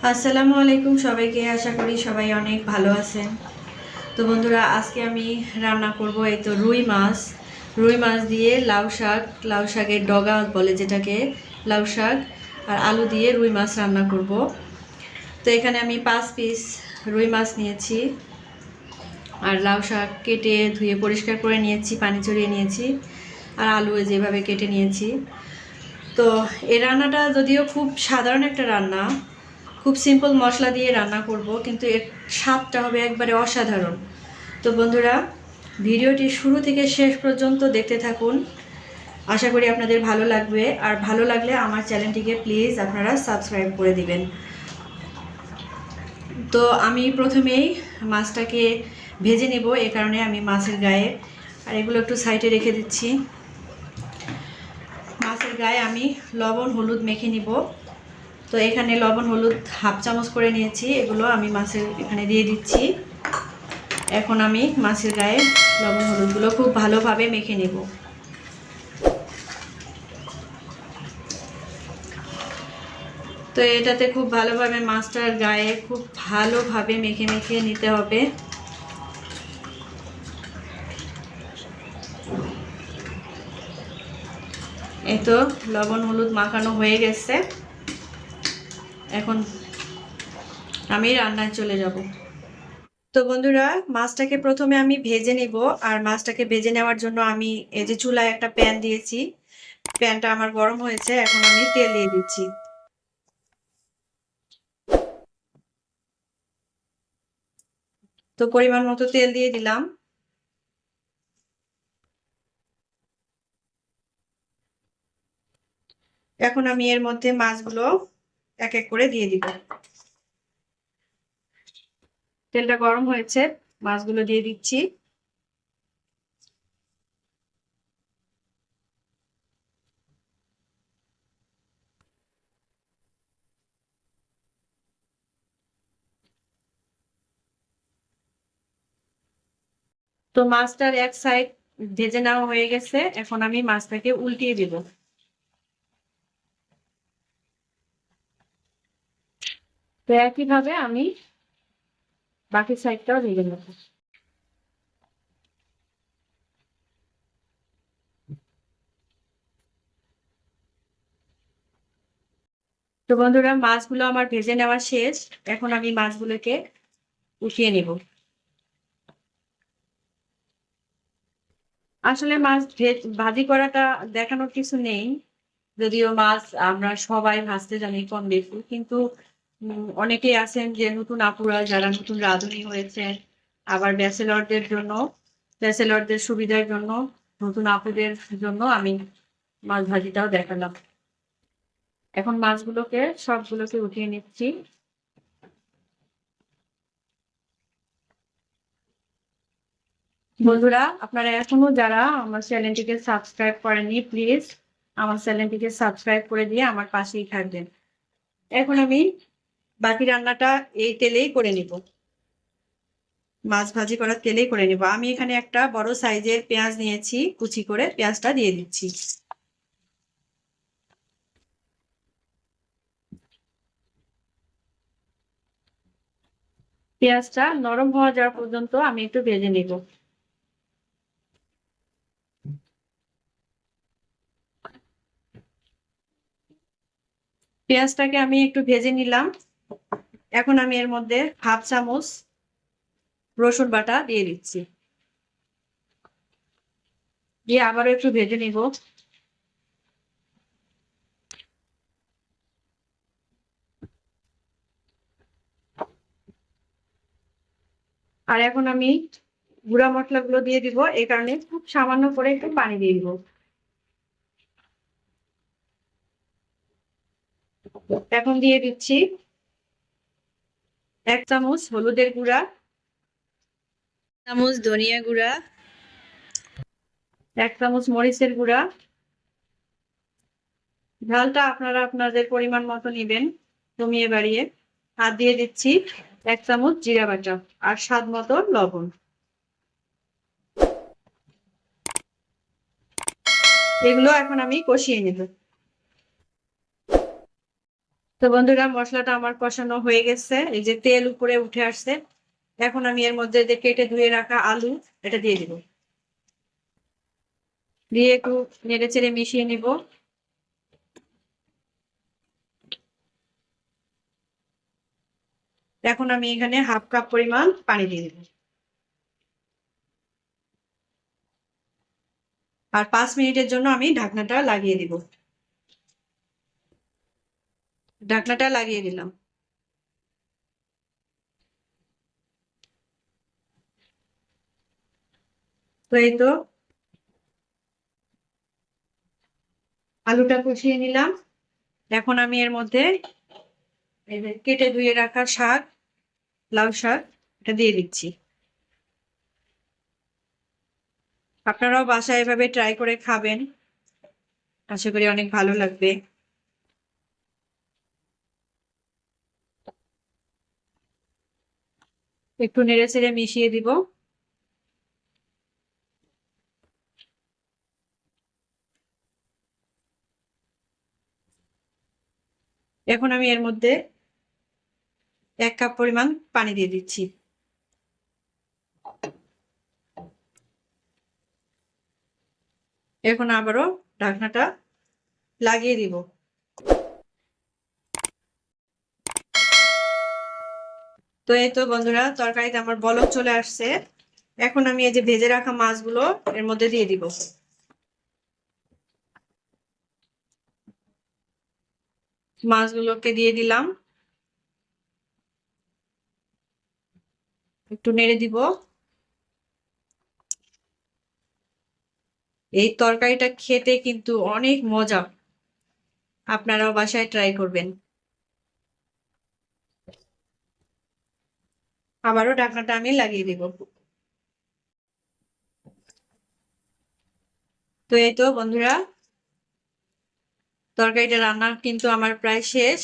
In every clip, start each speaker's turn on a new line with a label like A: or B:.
A: আসসালামু আলাইকুম সবাইকে। আশা করি সবাই অনেক ভালো আছেন। তো বন্ধুরা, আজকে আমি রান্না করব এই তো রুই মাছ দিয়ে লাউ শাকের ডগা বলে যেটাকে, লাউ শাক আর আলু দিয়ে রুই মাছ রান্না করব। তো এখানে আমি 5 পিস রুই মাছ নিয়েছি আর লাউ শাক কেটে ধুয়ে পরিষ্কার করে নিয়েছি, পানি ঝরিয়ে নিয়েছি, আর আলু যেভাবে কেটে নিয়েছি। তো এই রান্নাটা যদিও খুব সাধারণ একটা রান্না, খুব সিম্পল মশলা দিয়ে রান্না করব, কিন্তু এর স্বাদটা হবে একবারে অসাধারণ। তো বন্ধুরা, ভিডিওটি শুরু থেকে শেষ পর্যন্ত দেখতে থাকুন। আশা করি আপনাদের ভালো লাগবে, আর ভালো লাগলে আমার চ্যানেলটিকে প্লিজ আপনারা সাবস্ক্রাইব করে দিবেন। তো আমি প্রথমেই মাছটাকে ভেজে নেব, এ কারণে আমি মাছের গায়ে আর এগুলো একটু সাইডে রেখে দিচ্ছি। মাছের গায়ে আমি লবণ হলুদ মেখে নিব। তো এখানে লবণ হলুদ হাফ চামচ করে নিয়েছি, এগুলো আমি মাছের এখানে দিয়ে দিচ্ছি। এখন আমি মাছের গায়ে লবণ হলুদগুলো খুব ভালোভাবে মেখে নেব। তো এটাতে খুব ভালোভাবে মাছটার গায়ে খুব ভালোভাবে মেখে মেখে নিতে হবে। এই তো লবণ হলুদ মাখানো হয়ে গেছে, এখন আমি রান্নায় চলে যাব। তো বন্ধুরা, মাছটাকে প্রথমে আমি ভেজে নেব, আর মাছটাকে ভেজে নেওয়ার জন্য আমি এই যে চুলায় একটা প্যান দিয়েছি, প্যানটা আমার গরম হয়েছে, এখন আমি তেল দিয়ে দিচ্ছি। তো পরিমাণ মতো তেল দিয়ে দিলাম। এখন আমি এর মধ্যে মাছগুলো এক এক করে দিয়ে দিব। তেলটা গরম হয়েছে, মাছগুলো দিয়ে দিচ্ছি। তো মাছটার এক সাইড ভেজে নেওয়া হয়ে গেছে, এখন আমি মাছটাকে উল্টিয়ে দিব। তো একইভাবে আমি বাকি সাইডটাও ভেজে নেব। তো বন্ধুরা, মাছগুলো আমার ভেজে নেওয়া শেষ, এখন আমি মাছগুলোকে উঠিয়ে নেব। আসলে মাছ ভাজি করাটা দেখানোর কিছু নেই, যদিও মাছ আমরা সবাই ভাজতে জানি কম বেশি, কিন্তু অনেকেই আছেন যে নতুন আপুরা যারা নতুন রাঁধুনি হয়েছে, আবার ব্যাচেলরদের সুবিধার জন্য, নতুন আপুদের জন্য আমি মাছ ভাজিটাও দেখালাম। এখন মাছগুলোকে সবগুলোকে উঠিয়ে নিচ্ছি। বন্ধুরা, আপনারা এখনো যারা আমার চ্যানেলটিকে সাবস্ক্রাইব করেননি, প্লিজ আমার চ্যানেলটিকে সাবস্ক্রাইব করে দিয়ে আমার পাশেই থাকবেন। এখন আমি বাকি রান্নাটা এই তেলেই করে নিব, মাছ ভাজি করার তেলেই করে নিব। আমি এখানে একটা বড় সাইজের পেঁয়াজ নিয়েছি, কুচি করে পেঁয়াজটা দিয়ে দিচ্ছি। পেঁয়াজটা নরম হওয়া যাওয়া পর্যন্ত আমি একটু ভেজে নিব। পেঁয়াজটাকে আমি একটু ভেজে নিলাম, এখন আমি এর মধ্যে হাফ চামচ রসুন বাটা দিয়ে দিচ্ছি, দিয়ে আবারও একটু ভেজে নিব। আর এখন আমি গুঁড়া মশলাগুলো দিয়ে দিব, এই কারণে খুব সামান্য করে একটু পানি দিয়ে দিব। এখন দিয়ে দিচ্ছি 1 চামচ হলুদের গুঁড়া, চামচ ধনিয়া গুঁড়া, 1 চামচ মরিচের গুঁড়া। ঝালটা আপনারা আপনাদের পরিমাণ মতো নিবেন, কমিয়ে বাড়িয়ে। আর দিয়ে দিচ্ছি 1 চামচ জিরা বাটা আর স্বাদ মতো লবণ। এগুলো এখন আমি কষিয়ে নেব। তো বন্ধুরা, মশলাটা আমার কষানো হয়ে গেছে, এই যে তেল উপরে উঠে আসছে। এখন আমি এর মধ্যে যে কেটে ধুয়ে রাখা আলু এটা দিয়ে দিব, দিয়ে একটু নেড়ে চেড়ে মিশিয়ে নিব। এখন আমি এখানে 1/2 কাপ পরিমাণ পানি দিয়ে দিব, আর 5 মিনিটের জন্য আমি ঢাকনাটা লাগিয়ে দিব। ঢাকনাটা লাগিয়ে দিলাম। তো এই তো আলুটা কষিয়ে নিলাম। এখন আমি এর মধ্যে এই যে কেটে ধুয়ে রাখা শাক, লাউ শাক, এটা দিয়ে দিচ্ছি। আপনারাও বাসায় এভাবে ট্রাই করে খাবেন, আশা করি অনেক ভালো লাগবে। একটু নেড়ে চেড়ে মিশিয়ে দিব। এখন আমি এর মধ্যে 1 কাপ পরিমাণ পানি দিয়ে দিচ্ছি। এখন আবারও ঢাকনাটা লাগিয়ে দিব। তো এই তো বন্ধুরা, তরকারিতে আমার বলক চলে আসছে। এখন আমি এই যে ভেজে রাখা মাছগুলো এর মধ্যে দিয়ে দিব। মাছগুলোকে দিয়ে দিলাম, একটু নেড়ে দিব। এই তরকারিটা খেতে কিন্তু অনেক মজা, আপনারাও বাসায় ট্রাই করবেন। আবারও ঢাকনাটা আমি লাগিয়ে দিব। তো এই তো বন্ধুরা, তরকারিটা রান্না কিন্তু আমার প্রায় শেষ।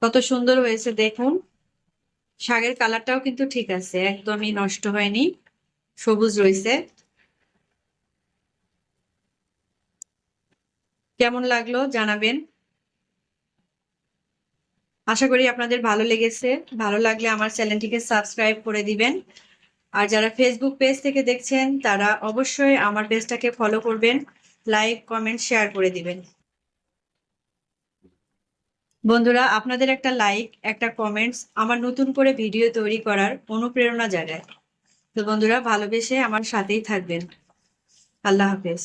A: কত সুন্দর হয়েছে দেখুন, শাকের কালারটাও কিন্তু ঠিক আছে, একদমই নষ্ট হয়নি, সবুজ রয়েছে। কেমন লাগলো জানাবেন, আশা করি আপনাদের ভালো লেগেছে। ভালো লাগলে আমার চ্যানেলটিকে সাবস্ক্রাইব করে দিবেন। আর যারা ফেসবুক পেজ থেকে দেখছেন তারা অবশ্যই আমার পেজটাকে ফলো করবেন, লাইক কমেন্ট শেয়ার করে দিবেন। বন্ধুরা, আপনাদের একটা লাইক, একটা কমেন্টস আমার নতুন করে ভিডিও তৈরি করার অনুপ্রেরণা জাগায়। তো বন্ধুরা, ভালোবেসে আমার সাথেই থাকবেন। আল্লাহ হাফেজ।